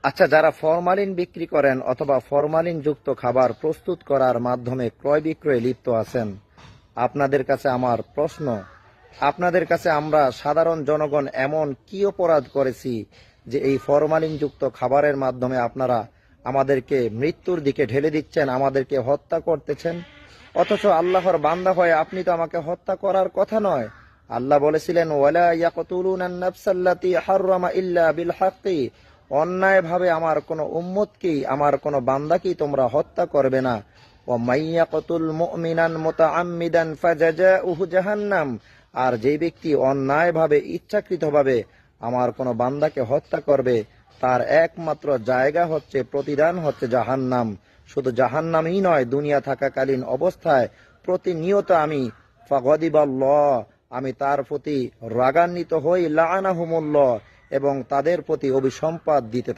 আচ্ছা, যারা ফরমালিন বিক্রি করেন অথবা ফরমালিন যুক্ত খাবার প্রস্তুত করার মাধ্যমে ক্রয় বিক্রয়ে লিপ্ত আছেন, আপনাদের কাছে আমার প্রশ্ন, আপনাদের কাছে আমরা সাধারণ জনগণ এমন কি অপরাধ করেছি যে এই ফরমালিন যুক্ত খাবারের মাধ্যমে আপনারা আমাদেরকে মৃত্যুর দিকে ঢেলে দিচ্ছেন, আমাদেরকে হত্যা করতেছেন? অথচ আল্লাহর বান্দা হয়ে আপনি তো আমাকে হত্যা করার কথা নয়। আল্লাহ বলেছিলেন, ওয়ালা ইয়াকতুলুনান নাফসাল্লাতী হাররামা ইল্লা বিল হাক্কি, অন্যায়ভাবে আমার কোনো উম্মতকেই, আমার কোনো বান্দাকেই তোমরা হত্যা করবে না। ওয়া মাইয়াকতুল মুমিনান মুতাআম্মিদান ফাজাজাউহু জাহান্নাম, আর যে ব্যক্তি অন্যায়ভাবে ইচ্ছাকৃতভাবে আমার কোনো বান্দাকে হত্যা করবে, তার একমাত্র জায়গা হচ্ছে, প্রতিদান হচ্ছে জাহান্নাম। শুধু জাহান্নামই নয়, দুনিয়া থাকাকালীন অবস্থায় প্রতিনিয়ত আমি ফাগদিবাল্লাহ, আমি তার প্রতি রাগান্বিত হই, লাআনাহুমুল্লাহ, এবং তাদের প্রতি অভিসম্পাত দিতে